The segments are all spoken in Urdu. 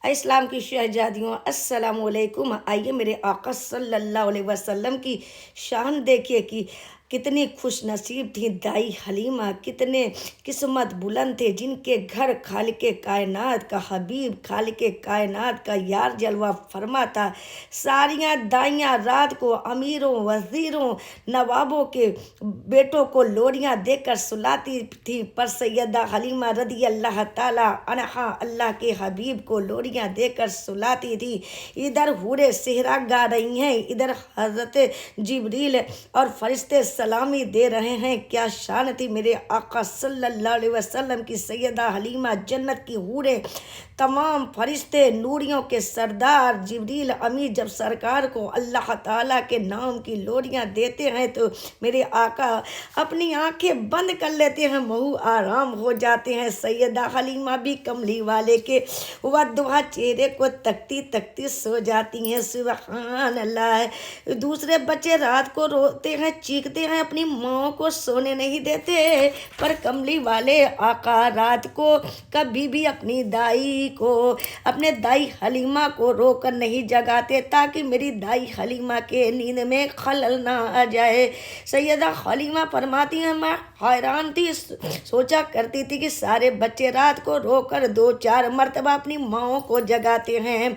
اسلام کی شہزادیوں السلام علیکم۔ آئیے میرے آقا صلی اللہ علیہ وسلم کی شان دیکھیے کہ کتنی خوش نصیب تھی دائی حلیمہ، کتنے قسمت بلند تھے جن کے گھر خالق کائنات کا حبیب، خالق کائنات کا یار جلوہ فرما تھا۔ ساریاں دائیاں رات کو امیروں، وزیروں، نوابوں کے بیٹوں کو لوریاں دے کر سلاتی تھی، پر سیدہ حلیمہ رضی اللہ تعالی عنہا اللہ کے حبیب کو لوریاں دے کر سلاتی تھی۔ ادھر حورے صحرا گا رہی ہیں، ادھر حضرت جبریل اور فرشتے سلامی دے رہے ہیں۔ کیا شان تھی میرے آقا صلی اللہ علیہ وسلم کی سیدہ حلیمہ، جنت کی حوریں، تمام فرشتے، نوریوں کے سردار جبریل امین جب سرکار کو اللہ تعالیٰ کے نام کی لوریاں دیتے ہیں تو میرے آقا اپنی آنکھیں بند کر لیتے ہیں، منہ آرام ہو جاتے ہیں۔ سیدہ حلیمہ بھی کملی والے کے ودعا چہرے کو تکتی تکتی سو جاتی ہیں۔ سبحان اللہ۔ دوسرے بچے رات کو روتے ہیں، چیختے ہیں، اپنی ماں کو سونے نہیں دیتے، پر کملی والے آقا رات کو کبھی بھی اپنی دائی کو، اپنے دائی حلیمہ کو رو کر نہیں جگاتے تاکہ میری دائی حلیمہ کے نیند میں خلل نہ آ جائے۔ سیدہ حلیمہ فرماتی ہیں میں حیران تھی، سوچا کرتی تھی کہ سارے بچے رات کو رو کر 2-4 مرتبہ اپنی ماں کو جگاتے ہیں،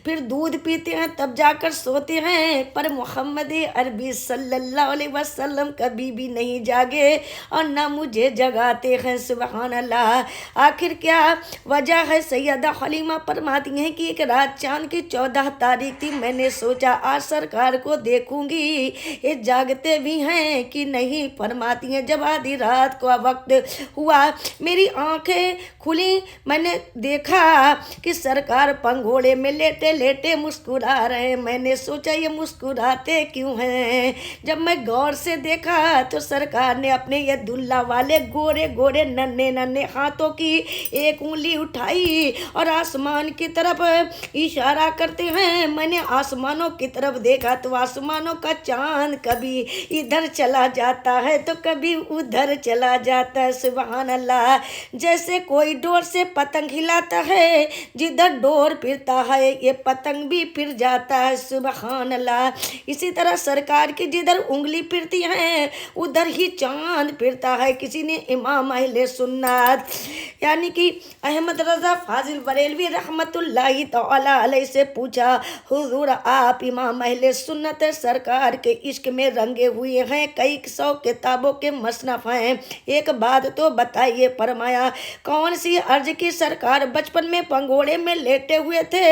پھر دودھ پیتے ہیں، تب جا کر سوتے ہیں، پر محمد عربی صلی اللہ علیہ وسلم کبھی بھی نہیں جاگے اور نہ مجھے جگاتے ہیں۔ سبحان اللہ۔ آخر کیا وجہ ہے؟ سیدہ حلیمہ فرماتی ہیں کہ ایک رات چاند کی 14 تاریخ تھی، میں نے سوچا آج سرکار کو دیکھوں گی یہ جاگتے بھی ہیں کہ نہیں۔ فرماتی ہیں جب آدھی رات کا وقت ہوا میری آنکھیں کھلی، میں نے دیکھا کہ سرکار پنگھوڑے میں لیٹے لیٹے مسکرا رہے ہیں۔ میں نے سوچا یہ مسکراتے کیوں ہیں؟ جب میں غور سے دیکھا تو سرکار نے اپنے یہ دلہ والے گورے گورے ننھے ننھے ہاتھوں کی ایک انگلی اٹھائی اور آسمان کی طرف اشارہ کرتے ہیں۔ میں نے آسمانوں کی طرف دیکھا تو آسمانوں کا چاند کبھی ادھر چلا جاتا ہے تو کبھی ادھر چلا جاتا ہے۔ سبحان اللہ۔ جیسے کوئی ڈور سے پتنگ ہلاتا ہے، جدھر ڈور پھرتا ہے یہ پتنگ بھی پھر جاتا ہے۔ سبحان اللہ۔ اسی طرح سرکار کی جدھر انگلی پھرتی ہے ادھر ہی چاند پھرتا ہے۔ کسی نے امام اہل سنت یعنی کہ احمد رضا فاضل بریلوی رحمت اللہ تعالی علیہ سے پوچھا، حضور آپ امام اہل سنت سرکار کے عشق میں رنگے ہوئے ہیں، کئی 100 کتابوں کے مصنف ہیں، ایک بات تو بتائیے۔ فرمایا کون سی عرض کی سرکار بچپن میں پنگھوڑے میں لیٹے ہوئے تھے،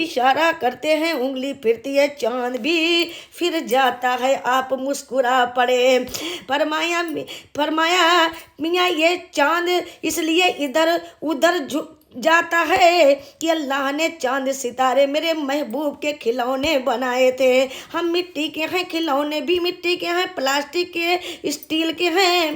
اشارہ کرتے ہیں انگلی پھرتی ہے، چاند بھی پھر جاتا ہے، آپ مسکرا پڑے۔ فرمایا میاں یہ چاند اس لیے ادھر ادھر جاتا ہے کہ اللہ نے چاند ستارے میرے محبوب کے کھلونے بنائے تھے۔ ہم مٹی کے ہیں، کھلونے بھی مٹی کے ہیں، پلاسٹک کے، اسٹیل کے ہیں،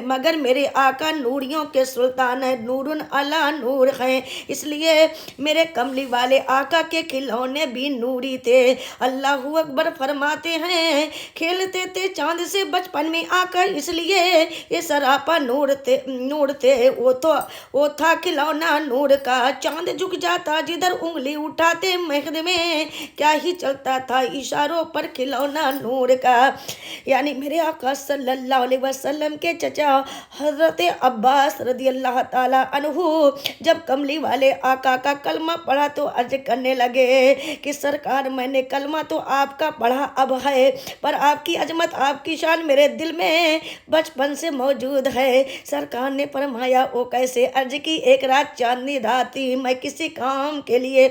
مگر میرے آقا نوریوں کے سلطان ہیں، نور علی نور ہیں، اس لیے میرے کملی والے آقا کے کھلونے بھی نوری تھے۔ اللہ اکبر۔ فرماتے ہیں کھیلتے تھے چاند سے بچپن میں آقا، اس لیے یہ سراپا نور تھے، وہ تھا کھلونا نور کا۔ چاند جھک جاتا جدھر انگلی اٹھاتے، مہد میں کیا ہی چلتا تھا، اشاروں پر کھلونا نور کا۔ یعنی میرے آقا صلی اللہ علیہ وسلم کے چچا حضرت عباس رضی اللہ تعالی عنہ جب کملی والے آقا کا کلمہ پڑھا تو عرض کرنے لگے کہ سرکار میں نے کلمہ تو آپ کا پڑھا اب ہے، پر آپ کی عظمت، آپ کی شان میرے دل میں بچپن سے موجود ہے۔ سرکار نے فرمایا وہ کیسے؟ عرض کی ایک رات چاندنی رات تھی، میں کسی کام کے لیے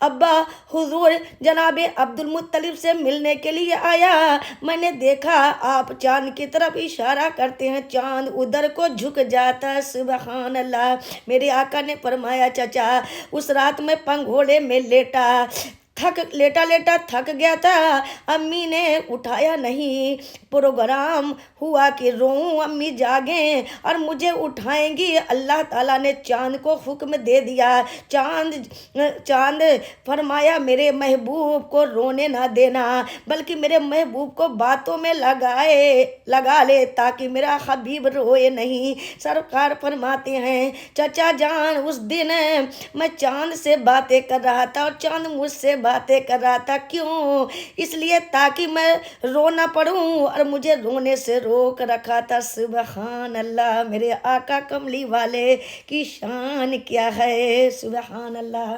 ابا حضور جناب عبد المطلب سے ملنے کے لیے آیا، میں نے دیکھا آپ چاند کی طرف اشارہ کرتے ہیں، چاند ادھر کو جھک جاتا ہے۔ سبحان اللہ۔ میرے آقا نے فرمایا چچا اس رات میں پنگھوڑے میں لیٹا لیٹا لیٹا تھک گیا تھا، امی نے اٹھایا نہیں، پروگرام ہوا کہ روؤں امی جاگیں اور مجھے اٹھائیں گی۔ اللہ تعالیٰ نے چاند کو حکم دے دیا، چاند فرمایا میرے محبوب کو رونے نہ دینا، بلکہ میرے محبوب کو باتوں میں لگا لے تاکہ میرا حبیب روئے نہیں۔ سرکار فرماتے ہیں چچا جان اس دن میں چاند سے باتیں کر رہا تھا اور چاند مجھ سے باتیں کر رہا تھا، کیوں؟ اس لیے تاکہ میں رو نہ پڑوں، اور مجھے رونے سے روک رکھا تھا۔ سبحان اللہ، میرے آقا کملی والے کی شان کیا ہے، سبحان اللہ۔